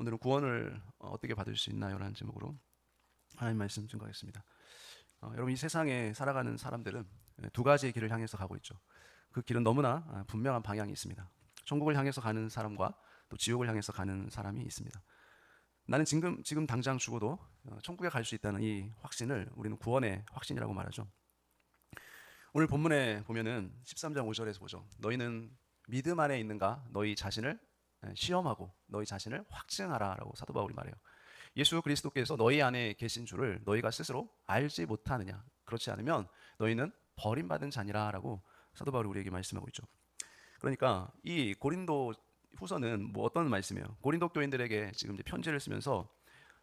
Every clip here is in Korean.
오늘은 구원을 어떻게 받을 수 있나요? 라는 제목으로 하나님 말씀 증거하겠습니다. 여러분, 이 세상에 살아가는 사람들은 두 가지의 길을 향해서 가고 있죠. 그 길은 너무나 분명한 방향이 있습니다. 천국을 향해서 가는 사람과 또 지옥을 향해서 가는 사람이 있습니다. 나는 지금 당장 죽어도 천국에 갈 수 있다는 이 확신을 우리는 구원의 확신이라고 말하죠. 오늘 본문에 보면은 13장 5절에서 보죠. 너희는 믿음 안에 있는가? 너희 자신을 시험하고 너희 자신을 확증하라 라고 사도 바울이 말해요. 예수 그리스도께서 너희 안에 계신 줄을 너희가 스스로 알지 못하느냐? 그렇지 않으면 너희는 버림받은 자니라 라고 사도 바울이 우리에게 말씀하고 있죠. 그러니까 이 고린도 후서는 뭐 어떤 말씀이에요? 고린도 교인들에게 지금 이제 편지를 쓰면서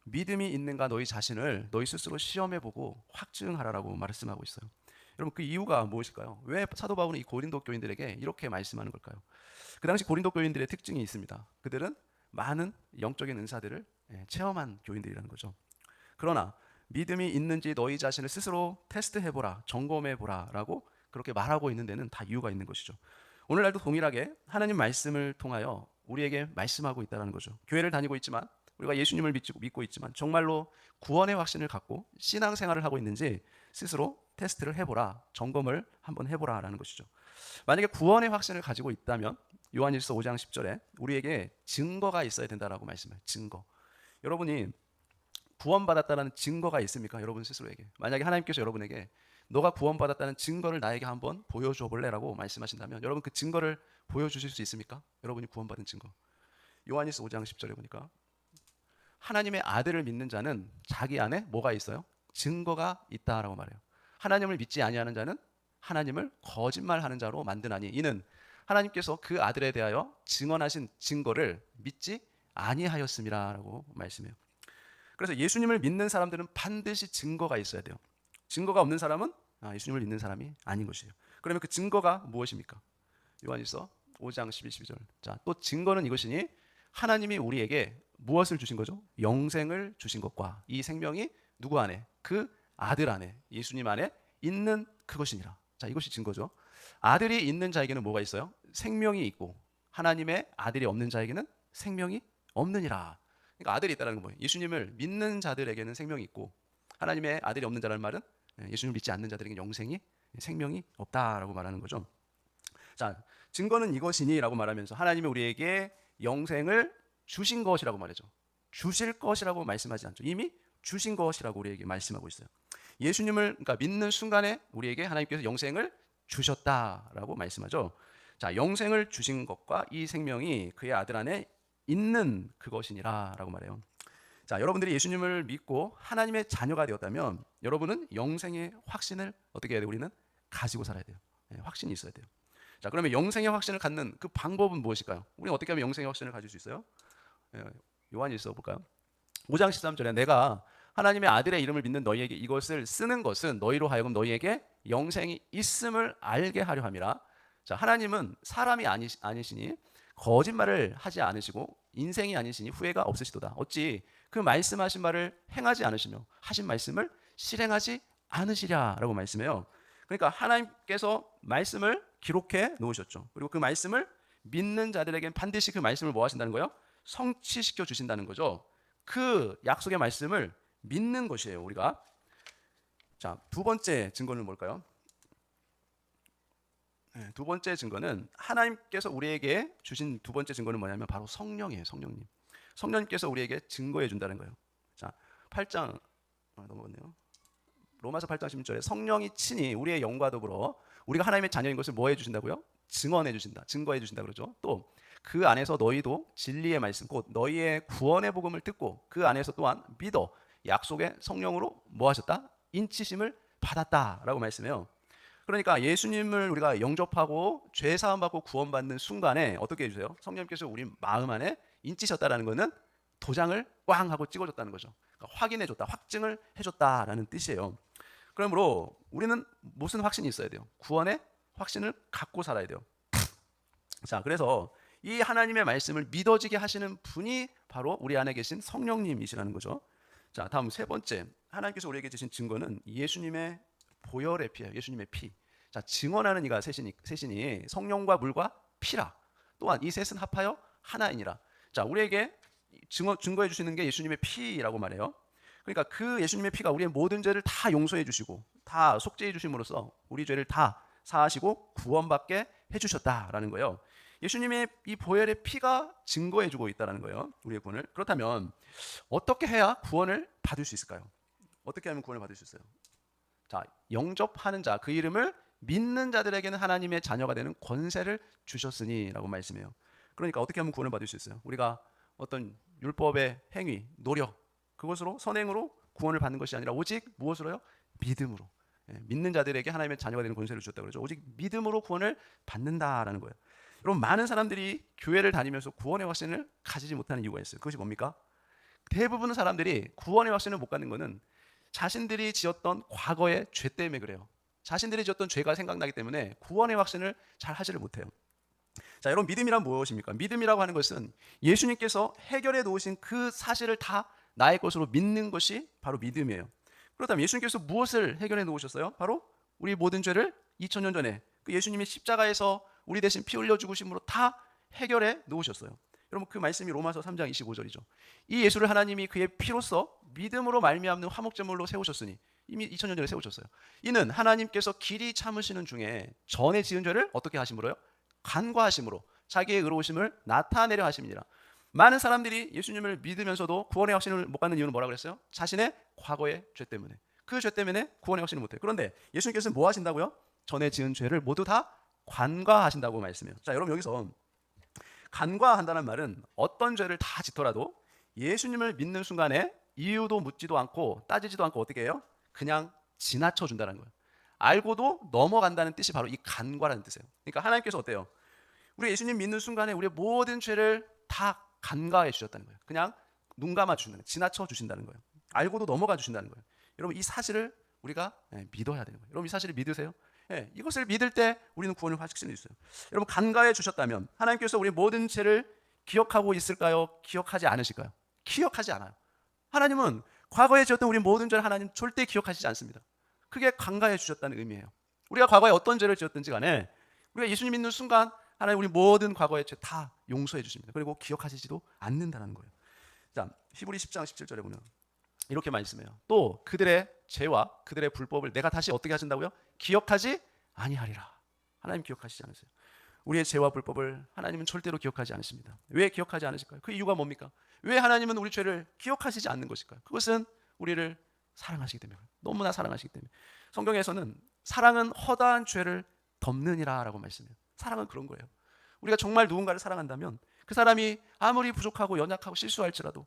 믿음이 있는가 너희 자신을 너희 스스로 시험해보고 확증하라라고 말씀하고 있어요. 여러분, 그 이유가 무엇일까요? 왜 사도 바울은 이 고린도 교인들에게 이렇게 말씀하는 걸까요? 그 당시 고린도 교인들의 특징이 있습니다. 그들은 많은 영적인 은사들을 체험한 교인들이라는 거죠. 그러나 믿음이 있는지 너희 자신을 스스로 테스트해보라, 점검해보라 라고 그렇게 말하고 있는 데는 다 이유가 있는 것이죠. 오늘날도 동일하게 하나님 말씀을 통하여 우리에게 말씀하고 있다는 거죠. 교회를 다니고 있지만, 우리가 예수님을 믿고 있지만 정말로 구원의 확신을 갖고 신앙생활을 하고 있는지 스스로 테스트를 해보라, 점검을 한번 해보라라는 것이죠. 만약에 구원의 확신을 가지고 있다면 요한일서 5장 10절에 우리에게 증거가 있어야 된다라고 말씀해요. 증거. 여러분이 구원받았다는 증거가 있습니까? 여러분 스스로에게. 만약에 하나님께서 여러분에게 너가 구원받았다는 증거를 나에게 한번 보여줘 볼래라고 말씀하신다면 여러분 그 증거를 보여주실 수 있습니까? 여러분이 구원받은 증거. 요한일서 5장 10절에 보니까 하나님의 아들을 믿는 자는 자기 안에 뭐가 있어요? 증거가 있다라고 말해요. 하나님을 믿지 아니하는 자는 하나님을 거짓말하는 자로 만드나니 이는 하나님께서 그 아들에 대하여 증언하신 증거를 믿지 아니하였음이라라고 말씀해요. 그래서 예수님을 믿는 사람들은 반드시 증거가 있어야 돼요. 증거가 없는 사람은 예수님을 믿는 사람이 아닌 것이에요. 그러면 그 증거가 무엇입니까? 요한일서 5장 12, 12절. 자, 또 증거는 이것이니 하나님이 우리에게 무엇을 주신 거죠? 영생을 주신 것과 이 생명이 누구 안에? 그 아들 안에, 예수님 안에 있는 그것이니라. 자, 이것이 증거죠. 아들이 있는 자에게는 뭐가 있어요? 생명이 있고 하나님의 아들이 없는 자에게는 생명이 없느니라. 그러니까 아들이 있다는 건 뭐예요? 예수님을 믿는 자들에게는 생명이 있고 하나님의 아들이 없는 자라는 말은 예수님을 믿지 않는 자들에게는 영생이 생명이 없다라고 말하는 거죠. 자, 증거는 이것이니라고 말하면서 하나님이 우리에게 영생을 주신 것이라고 말하죠. 주실 것이라고 말씀하지 않죠. 이미 주신 것이라고 우리에게 말씀하고 있어요. 예수님을 그러니까 믿는 순간에 우리에게 하나님께서 영생을 주셨다라고 말씀하죠. 자, 영생을 주신 것과 이 생명이 그의 아들 안에 있는 그것이니라라고 말해요. 자, 여러분들이 예수님을 믿고 하나님의 자녀가 되었다면 여러분은 영생의 확신을 어떻게 해야 돼요? 우리는 가지고 살아야 돼요. 확신이 있어야 돼요. 자, 그러면 영생의 확신을 갖는 그 방법은 무엇일까요? 우리는 어떻게 하면 영생의 확신을 가질 수 있어요? 요한일서 볼까요? 5장 13절에 내가 하나님의 아들의 이름을 믿는 너희에게 이것을 쓰는 것은 너희로 하여금 너희에게 영생이 있음을 알게 하려 함이라. 자, 하나님은 사람이 아니시니 거짓말을 하지 않으시고 인생이 아니시니 후회가 없으시도다. 어찌 그 말씀하신 말을 행하지 않으시며 하신 말씀을 실행하지 않으시랴라고 말씀해요. 그러니까 하나님께서 말씀을 기록해 놓으셨죠. 그리고 그 말씀을 믿는 자들에게는 반드시 그 말씀을 뭐 하신다는 거예요? 성취시켜 주신다는 거죠. 그 약속의 말씀을 믿는 것이에요, 우리가. 자, 두 번째 증거는 뭘까요? 두 번째 증거는 하나님께서 우리에게 주신 두 번째 증거는 뭐냐면 바로 성령이에요. 성령님. 성령님께서 우리에게 증거해 준다는 거예요. 자, 8장 넘어갔네요. 로마서 8장 16절에 성령이 친히 우리의 영과 더불어 우리가 하나님의 자녀인 것을 뭐 해주신다고요? 증언해 주신다. 증거해 주신다 그러죠. 또 그 안에서 너희도 진리의 말씀 곧 너희의 구원의 복음을 듣고 그 안에서 또한 믿어 약속의 성령으로 뭐 하셨다? 인치심을 받았다라고 말씀해요. 그러니까 예수님을 우리가 영접하고 죄 사함 받고 구원받는 순간에 어떻게 해주세요? 성령님께서 우리 마음 안에 인치셨다라는 것은 도장을 꽝 하고 찍어줬다는 거죠. 그러니까 확인해줬다, 확증을 해줬다라는 뜻이에요. 그러므로 우리는 무슨 확신이 있어야 돼요? 구원의 확신을 갖고 살아야 돼요. 자, 그래서 이 하나님의 말씀을 믿어지게 하시는 분이 바로 우리 안에 계신 성령님이시라는 거죠. 자, 다음 세 번째, 하나님께서 우리에게 주신 증거는 예수님의 보혈의 피예요. 예수님의 피. 자, 증언하는 이가 셋이니 성령과 물과 피라. 또한 이 셋은 합하여 하나이니라. 자, 우리에게 증거해 주시는 게 예수님의 피라고 말해요. 그러니까 그 예수님의 피가 우리의 모든 죄를 다 용서해 주시고 다 속죄해 주심으로써 우리 죄를 다 사하시고 구원받게 해주셨다라는 거예요. 예수님의 이 보혈의 피가 증거해 주고 있다는 거예요. 우리의 구원을. 그렇다면 어떻게 해야 구원을 받을 수 있을까요? 어떻게 하면 구원을 받을 수 있어요? 자, 영접하는 자, 그 이름을 믿는 자들에게는 하나님의 자녀가 되는 권세를 주셨으니라고 말씀해요. 그러니까 어떻게 하면 구원을 받을 수 있어요? 우리가 어떤 율법의 행위, 노력, 그것으로 선행으로 구원을 받는 것이 아니라 오직 무엇으로요? 믿음으로. 믿는 자들에게 하나님의 자녀가 되는 권세를 주셨다고 그러죠. 오직 믿음으로 구원을 받는다라는 거예요. 여러분, 많은 사람들이 교회를 다니면서 구원의 확신을 가지지 못하는 이유가 있어요. 그것이 뭡니까? 대부분의 사람들이 구원의 확신을 못 갖는 것은 자신들이 지었던 과거의 죄 때문에 그래요. 자신들이 지었던 죄가 생각나기 때문에 구원의 확신을 잘 하지를 못해요. 자, 여러분, 믿음이란 무엇입니까? 믿음이라고 하는 것은 예수님께서 해결해 놓으신 그 사실을 다 나의 것으로 믿는 것이 바로 믿음이에요. 그렇다면 예수님께서 무엇을 해결해 놓으셨어요? 바로 우리 모든 죄를 2000년 전에 그 예수님이 십자가에서 우리 대신 피 흘려 죽으심으로 다 해결해 놓으셨어요. 여러분, 그 말씀이 로마서 3장 25절이죠. 이 예수를 하나님이 그의 피로써 믿음으로 말미암는 화목제물로 세우셨으니, 이미 2000년 전에 세우셨어요. 이는 하나님께서 길이 참으시는 중에 전에 지은 죄를 어떻게 하심으로요? 간과하심으로 자기의 의로우심을 나타내려 하심이니라. 많은 사람들이 예수님을 믿으면서도 구원의 확신을 못 갖는 이유는 뭐라고 그랬어요? 자신의 과거의 죄 때문에. 그 죄 때문에 구원의 확신을 못해요. 그런데 예수님께서는 뭐 하신다고요? 전에 지은 죄를 모두 다 간과하신다고 말씀해요. 자, 여러분, 여기서 간과한다는 말은 어떤 죄를 다 짓더라도 예수님을 믿는 순간에 이유도 묻지도 않고 따지지도 않고 어떻게 해요? 그냥 지나쳐 준다는 거예요. 알고도 넘어간다는 뜻이 바로 이 간과라는 뜻이에요. 그러니까 하나님께서 어때요? 우리 예수님 믿는 순간에 우리의 모든 죄를 다 간과해 주셨다는 거예요. 그냥 눈 감아 주신다는 거예요. 지나쳐 주신다는 거예요. 알고도 넘어가 주신다는 거예요. 여러분, 이 사실을 우리가 믿어야 되는 거예요. 여러분, 이 사실을 믿으세요? 이것을 믿을 때 우리는 구원을 받을 수 있어요. 여러분, 간과해 주셨다면 하나님께서 우리 모든 죄를 기억하고 있을까요? 기억하지 않으실까요? 기억하지 않아요. 하나님은 과거에 지었던 우리 모든 죄를 하나님 절대 기억하시지 않습니다. 그게 간과해 주셨다는 의미예요. 우리가 과거에 어떤 죄를 지었든지 간에 우리가 예수님 믿는 순간 하나님 우리 모든 과거의 죄 다 용서해 주십니다. 그리고 기억하시지도 않는다는 거예요. 자, 히브리 10장 17절에 보면 이렇게 말씀해요. 또 그들의 죄와 그들의 불법을 내가 다시 어떻게 하신다고요? 기억하지 아니하리라. 하나님 기억하시지 않으세요. 우리의 죄와 불법을 하나님은 절대로 기억하지 않으십니다. 왜 기억하지 않으실까요? 그 이유가 뭡니까? 왜 하나님은 우리 죄를 기억하시지 않는 것일까요? 그것은 우리를 사랑하시기 때문에, 너무나 사랑하시기 때문에. 성경에서는 사랑은 허다한 죄를 덮느니라 라고 말씀해요. 사랑은 그런 거예요. 우리가 정말 누군가를 사랑한다면 그 사람이 아무리 부족하고 연약하고 실수할지라도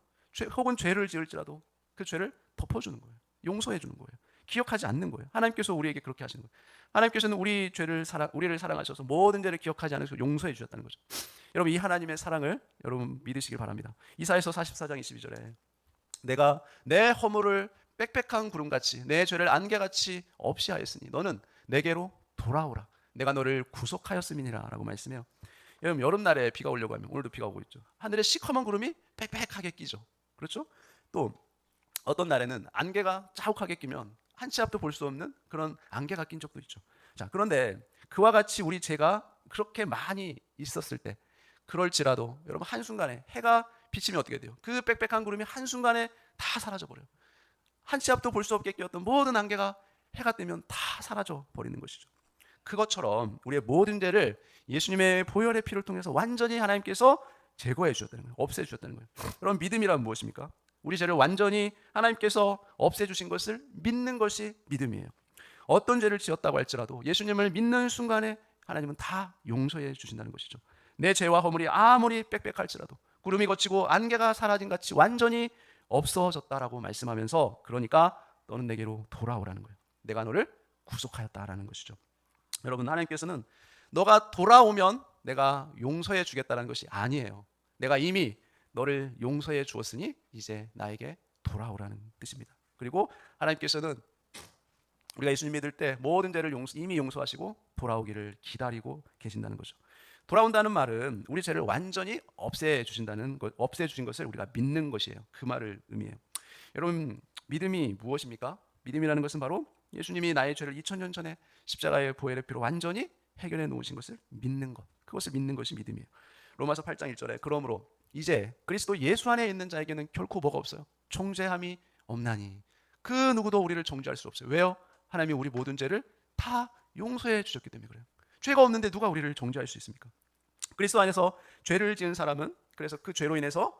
혹은 죄를 지을지라도 그 죄를 덮어주는 거예요. 용서해 주는 거예요. 기억하지 않는 거예요. 하나님께서 우리에게 그렇게 하시는 거예요. 하나님께서는 우리를 사랑하셔서 모든 죄를 기억하지 않으시고 용서해 주셨다는 거죠. 여러분, 이 하나님의 사랑을 여러분 믿으시길 바랍니다. 이사야서 44장 22절에 내가 내 허물을 빽빽한 구름같이 내 죄를 안개같이 없이 하였으니 너는 내게로 돌아오라. 내가 너를 구속하였음이니라 라고 말씀해요. 여러분, 여름날에 비가 오려고 하면, 오늘도 비가 오고 있죠. 하늘에 시커먼 구름이 빽빽하게 끼죠. 그렇죠? 또 어떤 날에는 안개가 자욱하게 끼면 한 치 앞도 볼 수 없는 그런 안개가 낀 적도 있죠. 자, 그런데 그와 같이 우리 죄가 그렇게 많이 있었을 때, 그럴지라도 여러분, 한순간에 해가 비치면 어떻게 돼요? 그 빽빽한 구름이 한순간에 다 사라져 버려요. 한 치 앞도 볼 수 없게 끼었던 모든 안개가 해가 뜨면 다 사라져 버리는 것이죠. 그것처럼 우리의 모든 죄를 예수님의 보혈의 피를 통해서 완전히 하나님께서 제거해 주셨다는 거예요. 없애 주셨다는 거예요. 그럼 믿음이란 무엇입니까? 우리 죄를 완전히 하나님께서 없애 주신 것을 믿는 것이 믿음이에요. 어떤 죄를 지었다고 할지라도 예수님을 믿는 순간에 하나님은 다 용서해 주신다는 것이죠. 내 죄와 허물이 아무리 빽빽할지라도 구름이 걷히고 안개가 사라진 같이 완전히 없어졌다라고 말씀하면서, 그러니까 너는 내게로 돌아오라는 거예요. 내가 너를 구속하였다라는 것이죠. 여러분, 하나님께서는 너가 돌아오면 내가 용서해 주겠다는 것이 아니에요. 내가 이미 너를 용서해 주었으니 이제 나에게 돌아오라는 뜻입니다. 그리고 하나님께서는 우리가 예수님 믿을 때 모든 죄를 이미 용서하시고 돌아오기를 기다리고 계신다는 거죠. 돌아온다는 말은 우리 죄를 완전히 없애주신 것을 우리가 믿는 것이에요. 그 말을 의미해요. 여러분, 믿음이 무엇입니까? 믿음이라는 것은 바로 예수님이 나의 죄를 2000년 전에 십자가의 보혈의 피로 완전히 해결해 놓으신 것을 믿는 것, 그것을 믿는 것이 믿음이에요. 로마서 8장 1절에 그러므로 이제 그리스도 예수 안에 있는 자에게는 결코 뭐가 없어요? 정죄함이 없나니. 그 누구도 우리를 정죄할 수 없어요. 왜요? 하나님이 우리 모든 죄를 다 용서해 주셨기 때문에 그래요. 죄가 없는데 누가 우리를 정죄할 수 있습니까? 그리스도 안에서 죄를 지은 사람은 그래서 그 죄로 인해서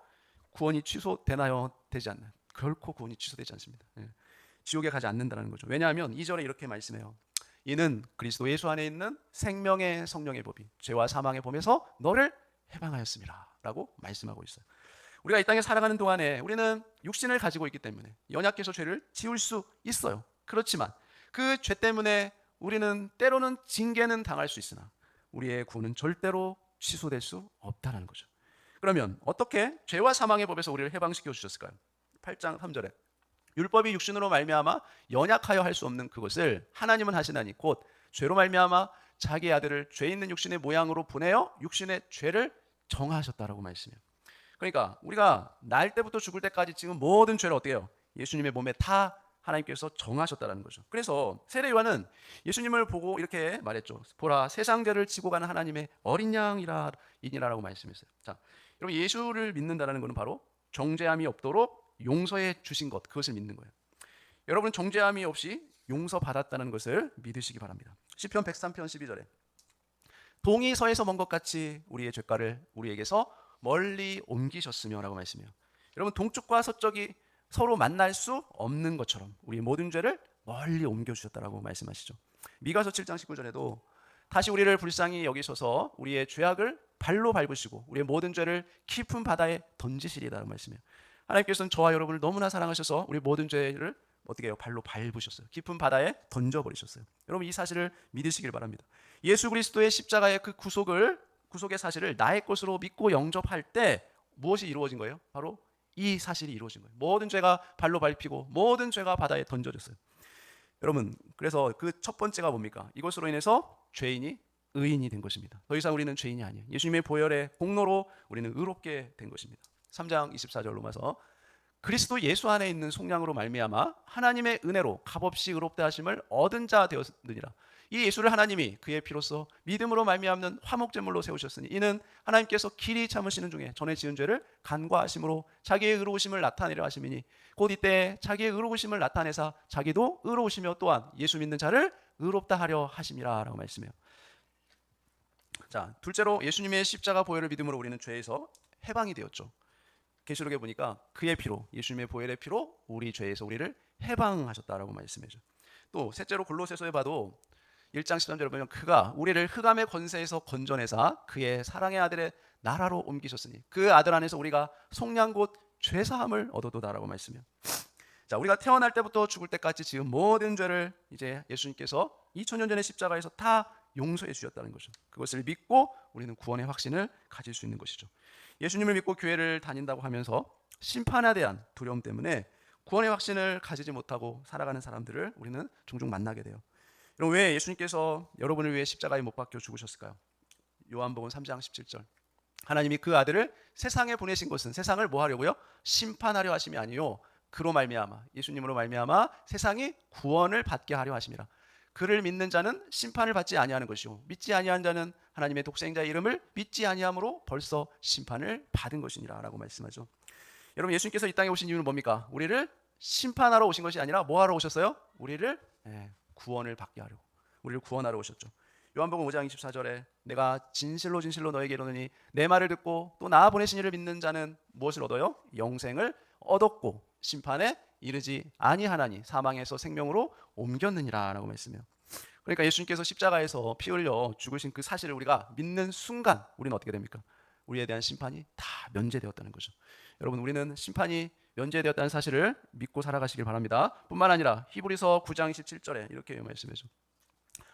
구원이 취소되나요? 되지 않나요? 결코 구원이 취소되지 않습니다. 지옥에 가지 않는다는 거죠. 왜냐하면 2절에 이렇게 말씀해요. 이는 그리스도 예수 안에 있는 생명의 성령의 법이 죄와 사망의 범에서 너를 해방하였습니다 라고 말씀하고 있어요. 우리가 이 땅에 살아가는 동안에 우리는 육신을 가지고 있기 때문에 연약해서 죄를 지을 수 있어요. 그렇지만 그 죄 때문에 우리는 때로는 징계는 당할 수 있으나 우리의 구원은 절대로 취소될 수 없다는 거죠. 그러면 어떻게 죄와 사망의 법에서 우리를 해방시켜 주셨을까요? 8장 3절에 율법이 육신으로 말미암아 연약하여 할 수 없는 그것을 하나님은 하시나니 곧 죄로 말미암아 자기 아들을 죄 있는 육신의 모양으로 보내어 육신의 죄를 정하셨다라고 말씀해요. 그러니까 우리가 날 때부터 죽을 때까지 지금 모든 죄를 어떻게 해요? 예수님의 몸에 다 하나님께서 정하셨다는 거죠. 그래서 세례 요한은 예수님을 보고 이렇게 말했죠. 보라, 세상 죄를 지고 가는 하나님의 어린 양이니라라고 말씀했어요. 자, 여러분 예수를 믿는다는 것은 바로 정죄함이 없도록 용서해 주신 것, 그것을 믿는 거예요. 여러분 정죄함이 없이 용서받았다는 것을 믿으시기 바랍니다. 시편 103편 12절에 동이 서에서 먼 것 같이 우리의 죄가를 우리에게서 멀리 옮기셨으며 라고 말씀해요. 여러분 동쪽과 서쪽이 서로 만날 수 없는 것처럼 우리 모든 죄를 멀리 옮겨주셨다라고 말씀하시죠. 미가서 7장 19절에도 다시 우리를 불쌍히 여기셔서 우리의 죄악을 발로 밟으시고 우리의 모든 죄를 깊은 바다에 던지시리라고 말씀해요. 하나님께서는 저와 여러분을 너무나 사랑하셔서 우리 모든 죄를 어떻게 해요? 발로 밟으셨어요. 깊은 바다에 던져버리셨어요. 여러분 이 사실을 믿으시길 바랍니다. 예수 그리스도의 십자가의 그 구속의 사실을 나의 것으로 믿고 영접할 때 무엇이 이루어진 거예요? 바로 이 사실이 이루어진 거예요. 모든 죄가 발로 밟히고 모든 죄가 바다에 던져졌어요. 여러분 그래서 그 첫 번째가 뭡니까? 이것으로 인해서 죄인이 의인이 된 것입니다. 더 이상 우리는 죄인이 아니에요. 예수님의 보혈의 공로로 우리는 의롭게 된 것입니다. 3장 24절 로마서 그리스도 예수 안에 있는 속량으로 말미암아 하나님의 은혜로 값없이 의롭다 하심을 얻은 자 되었느니라. 이 예수를 하나님이 그의 피로써 믿음으로 말미암는 화목제물로 세우셨으니 이는 하나님께서 길이 참으시는 중에 전에 지은 죄를 간과하심으로 자기의 의로우심을 나타내려 하심이니 곧 이때 자기의 의로우심을 나타내사 자기도 의로우시며 또한 예수 믿는 자를 의롭다 하려 하심이라 라고 말씀해요. 자, 둘째로 예수님의 십자가 보혈을 믿음으로 우리는 죄에서 해방이 되었죠. 계시록에 보니까 그의 피로, 예수님의 보혈의 피로 우리 죄에서 우리를 해방하셨다라고 말씀해죠. 또 셋째로 골로새서에 봐도 1장 13절에 보면 그가 우리를 흑암의 권세에서 건져내사 그의 사랑의 아들의 나라로 옮기셨으니 그 아들 안에서 우리가 속량 곧 죄사함을 얻어도다라고 말씀해요. 자, 우리가 태어날 때부터 죽을 때까지 지금 모든 죄를 이제 예수님께서 2000년 전에 십자가에서 다 용서해 주셨다는 거죠. 그것을 믿고 우리는 구원의 확신을 가질 수 있는 것이죠. 예수님을 믿고 교회를 다닌다고 하면서 심판에 대한 두려움 때문에 구원의 확신을 가지지 못하고 살아가는 사람들을 우리는 종종 만나게 돼요. 여러분 왜 예수님께서 여러분을 위해 십자가에 못 박혀 죽으셨을까요? 요한복음 3장 17절 하나님이 그 아들을 세상에 보내신 것은 세상을 뭐 하려고요? 심판하려 하심이 아니요 그로 말미암아 예수님으로 말미암아 세상이 구원을 받게 하려 하심이라. 그를 믿는 자는 심판을 받지 아니하는 것이요 믿지 아니한 자는 하나님의 독생자의 이름을 믿지 아니함으로 벌써 심판을 받은 것이니라 라고 말씀하죠. 여러분 예수님께서 이 땅에 오신 이유는 뭡니까? 우리를 심판하러 오신 것이 아니라 뭐 하러 오셨어요? 우리를 구원을 받게 하려고 우리를 구원하러 오셨죠. 요한복음 5장 24절에 내가 진실로 진실로 너에게 이르노니 내 말을 듣고 또 나 보내신 이를 믿는 자는 무엇을 얻어요? 영생을 얻었고 심판에 이르지 아니하나니 사망에서 생명으로 옮겼느니라 라고 말씀해요. 그러니까 예수님께서 십자가에서 피 흘려 죽으신 그 사실을 우리가 믿는 순간 우리는 어떻게 됩니까? 우리에 대한 심판이 다 면제되었다는 거죠. 여러분 우리는 심판이 면제되었다는 사실을 믿고 살아가시길 바랍니다. 뿐만 아니라 히브리서 9장 27절에 이렇게 말씀해줘.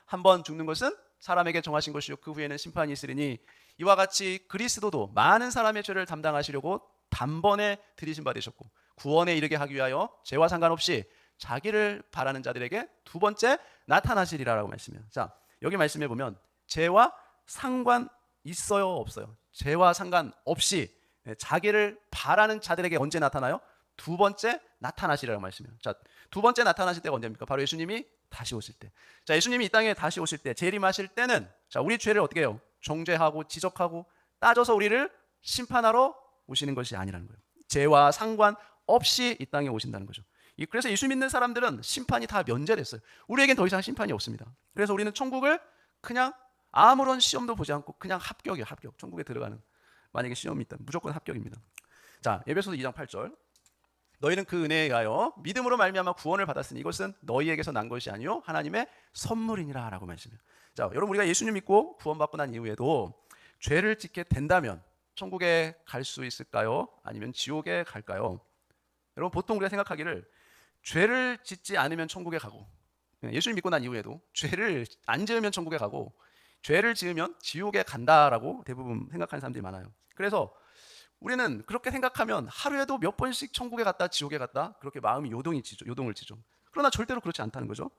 한 번 죽는 것은 사람에게 정하신 것이요 그 후에는 심판이 있으리니 이와 같이 그리스도도 많은 사람의 죄를 담당하시려고 단번에 들이신 바 되셨고 구원에 이르게 하기 위하여 죄와 상관없이 자기를 바라는 자들에게 두 번째 나타나시리라라고 말씀해요. 자, 여기 말씀해 보면 죄와 상관 있어요, 없어요? 죄와 상관없이 자기를 바라는 자들에게 언제 나타나요? 두 번째 나타나시리라고 말씀해요. 자, 두 번째 나타나실 때가 언제입니까? 바로 예수님이 다시 오실 때. 자, 예수님이 이 땅에 다시 오실 때, 재림하실 때는 자, 우리 죄를 어떻게 해요? 정죄하고 지적하고 따져서 우리를 심판하러 오시는 것이 아니라는 거예요. 죄와 상관없이 이 땅에 오신다는 거죠. 그래서 예수 믿는 사람들은 심판이 다 면제됐어요. 우리에겐 더 이상 심판이 없습니다. 그래서 우리는 천국을 그냥 아무런 시험도 보지 않고 그냥 합격이에요. 합격. 천국에 들어가는, 만약에 시험이 있다면 무조건 합격입니다. 자, 에베소서 2장 8절. 너희는 그 은혜에 의하여 믿음으로 말미암아 구원을 받았으니 이것은 너희에게서 난 것이 아니요 하나님의 선물이니라 라고 말씀해요. 자, 여러분, 우리가 예수님 믿고 구원받고 난 이후에도 죄를 짓게 된다면 천국에 갈 수 있을까요? 아니면 지옥에 갈까요? 여러분, 보통 우리가 생각하기를 죄를 짓지 않으면 천국에 가고, 예수님 믿고 난 이후에도 죄를 안 지으면 천국에 가고, 죄를 지으면 지옥에 간다라고 대부분 생각하는 사람들이 많아요. 그래서 우리는 그렇게 생각하면 하루에도 몇 번씩 천국에 갔다 지옥에 갔다 그렇게 마음이 요동을 치죠. 그러나 절대로 그렇지 않다는 거죠.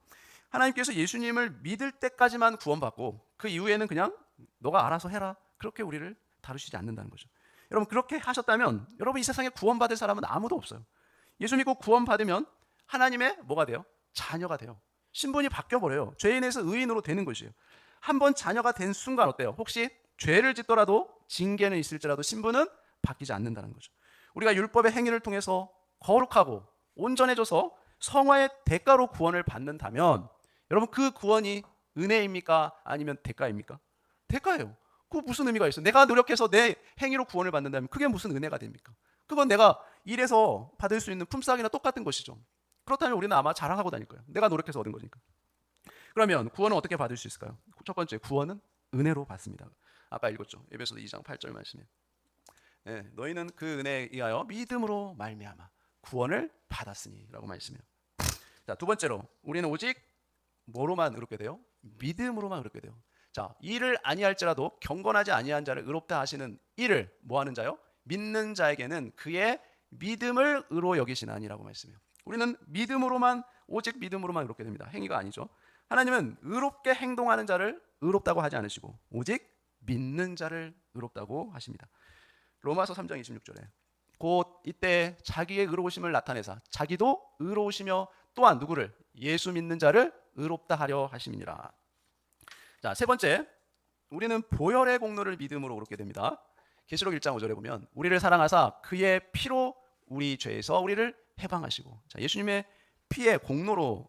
하나님께서 예수님을 믿을 때까지만 구원받고 그 이후에는 그냥 너가 알아서 해라, 그렇게 우리를 다루시지 않는다는 거죠. 여러분, 그렇게 하셨다면 여러분, 이 세상에 구원받을 사람은 아무도 없어요. 예수 믿고 구원받으면 하나님의 뭐가 돼요? 자녀가 돼요. 신분이 바뀌어버려요. 죄인에서 의인으로 되는 것이에요. 한번 자녀가 된 순간 어때요? 혹시 죄를 짓더라도 징계는 있을지라도 신분은 바뀌지 않는다는 거죠. 우리가 율법의 행위를 통해서 거룩하고 온전해져서 성화의 대가로 구원을 받는다면 여러분, 그 구원이 은혜입니까? 아니면 대가입니까? 대가예요. 그 무슨 의미가 있어요? 내가 노력해서 내 행위로 구원을 받는다면 그게 무슨 은혜가 됩니까? 그건 내가 일해서 받을 수 있는 품삯이나 똑같은 것이죠. 그렇다면 우리는 아마 자랑하고 다닐 거예요. 내가 노력해서 얻은 거니까. 그러면 구원은 어떻게 받을 수 있을까요? 첫 번째, 구원은 은혜로 받습니다. 아까 읽었죠. 에베소서 2장 8절 말씀에 너희는 그 은혜에 의하여 믿음으로 말미암아 구원을 받았으니 라고 말씀해요. 자, 두 번째로 우리는 오직 뭐로만 의롭게 돼요? 믿음으로만 의롭게 돼요. 자, 이를 아니할지라도 경건하지 아니한 자를 의롭다 하시는 이를 뭐하는 자요? 믿는 자에게는 그의 믿음을 의로 여기시나니라고 말씀해요. 우리는 믿음으로만, 오직 믿음으로만 의롭게 됩니다. 행위가 아니죠. 하나님은 의롭게 행동하는 자를 의롭다고 하지 않으시고 오직 믿는 자를 의롭다고 하십니다. 로마서 3장 26절에 곧 이때 자기의 의로우심을 나타내사 자기도 의로우시며 또한 누구를? 예수 믿는 자를 의롭다 하려 하심이니라. 자, 세 번째, 우리는 보혈의 공로를 믿음으로 의롭게 됩니다. 계시록 1장 5절에 보면 우리를 사랑하사 그의 피로 우리 죄에서 우리를 해방하시고, 자, 예수님의 피의 공로로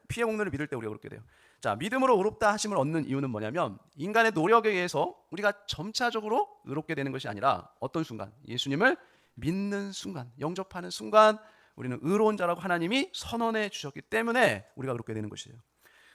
피의 공로를 믿을 때 우리가 의롭게 돼요. 자, 믿음으로 의롭다 하심을 얻는 이유는 뭐냐면 인간의 노력에 의해서 우리가 점차적으로 의롭게 되는 것이 아니라 어떤 순간? 예수님을 믿는 순간, 영접하는 순간 우리는 의로운 자라고 하나님이 선언해 주셨기 때문에 우리가 의롭게 되는 것이에요.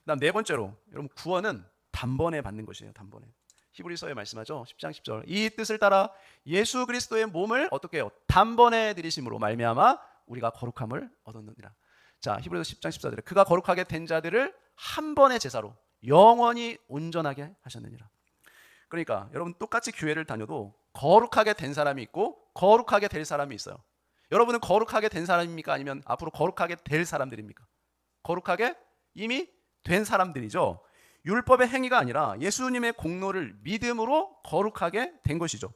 그다음 네 번째로, 여러분, 구원은 단번에 받는 것이에요. 단번에. 히브리서에 말씀하죠. 10장 10절. 이 뜻을 따라 예수 그리스도의 몸을 어떻게 해요? 단번에 들이심으로 말미암아 우리가 거룩함을 얻었느니라. 자, 히브리서 10장 14절에 그가 거룩하게 된 자들을 한 번의 제사로 영원히 온전하게 하셨느니라. 그러니까 여러분, 똑같이 교회를 다녀도 거룩하게 된 사람이 있고 거룩하게 될 사람이 있어요. 여러분은 거룩하게 된 사람입니까? 아니면 앞으로 거룩하게 될 사람들입니까? 거룩하게 이미 된 사람들이죠. 율법의 행위가 아니라 예수님의 공로를 믿음으로 거룩하게 된 것이죠.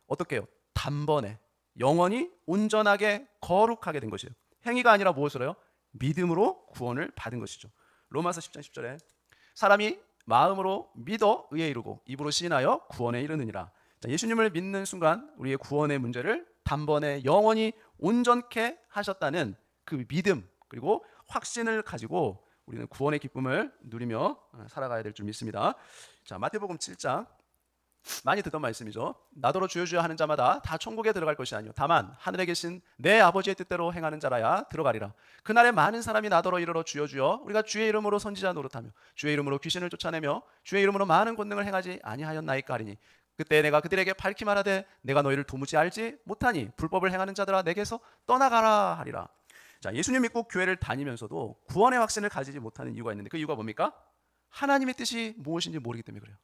어떻게 해요? 단번에 영원히 온전하게 거룩하게 된 것이에요. 행위가 아니라 무엇을 해요? 믿음으로 구원을 받은 것이죠. 로마서 10장 10절에 사람이 마음으로 믿어 의에 이르고 입으로 시인하여 구원에 이르느니라. 자, 예수님을 믿는 순간 우리의 구원의 문제를 단번에 영원히 온전케 하셨다는 그 믿음 그리고 확신을 가지고 우리는 구원의 기쁨을 누리며 살아가야 될 줄 믿습니다. 자, 마태복음 7장, 많이 듣던 말씀이죠. 나더러 주여 주여 하는 자마다 다 천국에 들어갈 것이 아니요 다만 하늘에 계신 내 아버지의 뜻대로 행하는 자라야 들어가리라. 그날에 많은 사람이 나더러 이르러 주여 주여 우리가 주의 이름으로 선지자 노릇하며 주의 이름으로 귀신을 쫓아내며 주의 이름으로 많은 권능을 행하지 아니하였나이까 하리니 그때 내가 그들에게 밝히 말하되 내가 너희를 도무지 알지 못하니 불법을 행하는 자들아 내게서 떠나가라 하리라. 자, 예수님 믿고 교회를 다니면서도 구원의 확신을 가지지 못하는 이유가 있는데 그 이유가 뭡니까? 하나님의 뜻이 무엇인지 모르기 때문에 그래요.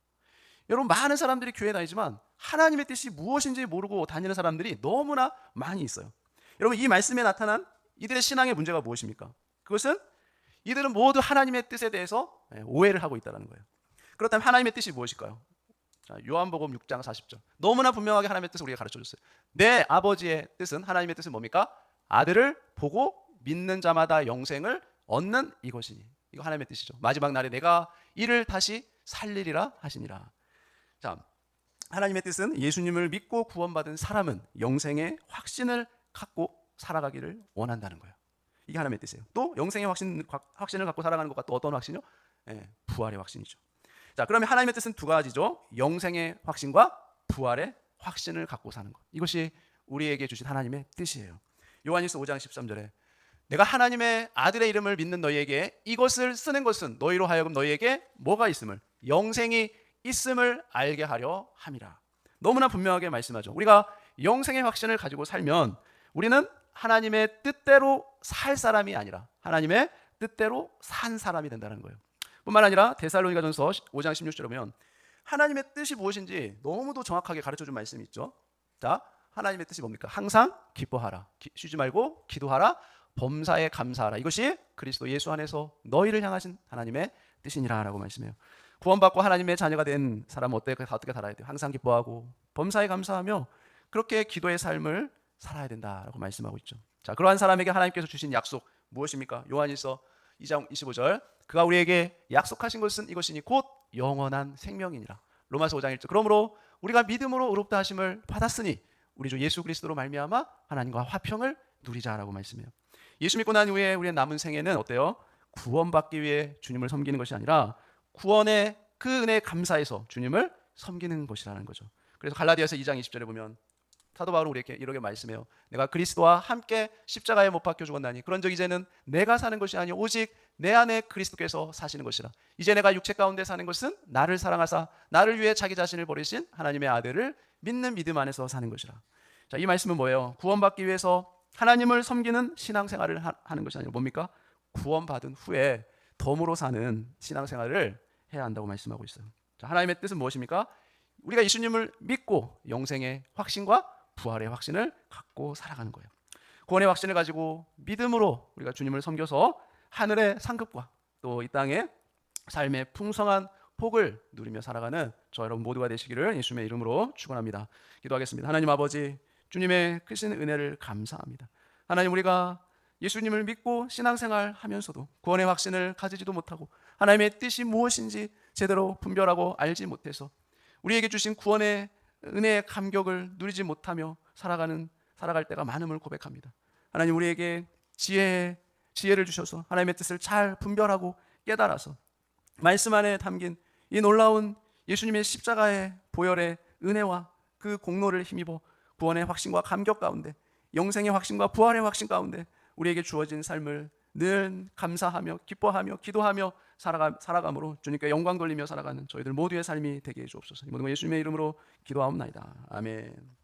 여러분, 많은 사람들이 교회 다니지만 하나님의 뜻이 무엇인지 모르고 다니는 사람들이 너무나 많이 있어요. 여러분, 이 말씀에 나타난 이들의 신앙의 문제가 무엇입니까? 그것은 이들은 모두 하나님의 뜻에 대해서 오해를 하고 있다는 거예요. 그렇다면 하나님의 뜻이 무엇일까요? 자, 요한복음 6장 40절. 너무나 분명하게 하나님의 뜻을 우리가 가르쳐줬어요. 내 아버지의 뜻은, 하나님의 뜻은 뭡니까? 아들을 보고 믿는 자마다 영생을 얻는 이것이니. 이거 하나님의 뜻이죠. 마지막 날에 내가 이를 다시 살리리라 하시니라. 자, 하나님의 뜻은 예수님을 믿고 구원받은 사람은 영생의 확신을 갖고 살아가기를 원한다는 거예요. 이게 하나님의 뜻이에요. 또 영생의 확신을 갖고 살아가는 것과 또 어떤 확신이요? 부활의 확신이죠. 자, 그러면 하나님의 뜻은 두 가지죠. 영생의 확신과 부활의 확신을 갖고 사는 것. 이것이 우리에게 주신 하나님의 뜻이에요. 요한일서 5장 13절에 내가 하나님의 아들의 이름을 믿는 너희에게 이것을 쓰는 것은 너희로 하여금 너희에게 뭐가 있음을, 영생이 있음을 알게 하려 함이라. 너무나 분명하게 말씀하죠. 우리가 영생의 확신을 가지고 살면 우리는 하나님의 뜻대로 살 사람이 아니라 하나님의 뜻대로 산 사람이 된다는 거예요. 뿐만 아니라 데살로니가전서 5장 16절에 보면 하나님의 뜻이 무엇인지 너무도 정확하게 가르쳐준 말씀이 있죠. 자, 하나님의 뜻이 뭡니까? 항상 기뻐하라, 쉬지 말고 기도하라, 범사에 감사하라. 이것이 그리스도 예수 안에서 너희를 향하신 하나님의 뜻이니라 라고 말씀해요. 구원받고 하나님의 자녀가 된 사람은 어떻게 살아야 돼요? 항상 기뻐하고 범사에 감사하며 그렇게 기도의 삶을 살아야 된다라고 말씀하고 있죠. 자, 그러한 사람에게 하나님께서 주신 약속 무엇입니까? 요한일서 2장 25절 그가 우리에게 약속하신 것은 이것이니 곧 영원한 생명이니라. 로마서 5장 1절 그러므로 우리가 믿음으로 의롭다 하심을 받았으니 우리 주 예수 그리스도로 말미암아 하나님과 화평을 누리자라고 말씀해요. 예수 믿고 난 후에 우리의 남은 생애는 어때요? 구원받기 위해 주님을 섬기는 것이 아니라 구원의 그 은혜에 감사해서 주님을 섬기는 것이라는 거죠. 그래서 갈라디아서 2장 20절에 보면 사도 바울은 우리에게 이렇게 말씀해요. 내가 그리스도와 함께 십자가에 못 박혀 죽었나니 그런즉 이제는 내가 사는 것이 아니요 오직 내 안에 그리스도께서 사시는 것이라. 이제 내가 육체 가운데 사는 것은 나를 사랑하사 나를 위해 자기 자신을 버리신 하나님의 아들을 믿는 믿음 안에서 사는 것이라. 자, 이 말씀은 뭐예요? 구원받기 위해서 하나님을 섬기는 신앙생활을 하는 것이 아니라 뭡니까? 구원받은 후에 덤으로 사는 신앙생활을 해야 한다고 말씀하고 있어요. 자, 하나님의 뜻은 무엇입니까? 우리가 예수님을 믿고 영생의 확신과 부활의 확신을 갖고 살아가는 거예요. 구원의 확신을 가지고 믿음으로 우리가 주님을 섬겨서 하늘의 상급과 또 이 땅의 삶의 풍성한 복을 누리며 살아가는 저 여러분 모두가 되시기를 예수님의 이름으로 축원합니다. 기도하겠습니다. 하나님 아버지, 주님의 크신 은혜를 감사합니다. 하나님, 우리가 예수님을 믿고 신앙생활 하면서도 구원의 확신을 가지지도 못하고 하나님의 뜻이 무엇인지 제대로 분별하고 알지 못해서 우리에게 주신 구원의 은혜의 감격을 누리지 못하며 살아갈 때가 많음을 고백합니다. 하나님, 우리에게 지혜를 주셔서 하나님의 뜻을 잘 분별하고 깨달아서 말씀 안에 담긴 이 놀라운 예수님의 십자가의 보혈의 은혜와 그 공로를 힘입어 구원의 확신과 감격 가운데 영생의 확신과 부활의 확신 가운데 우리에게 주어진 삶을 늘 감사하며 기뻐하며 기도하며 살아감으로 주님께 영광 돌리며 살아가는 저희들 모두의 삶이 되게 해 주옵소서. 이 모든 거 예수님의 이름으로 기도하옵나이다. 아멘.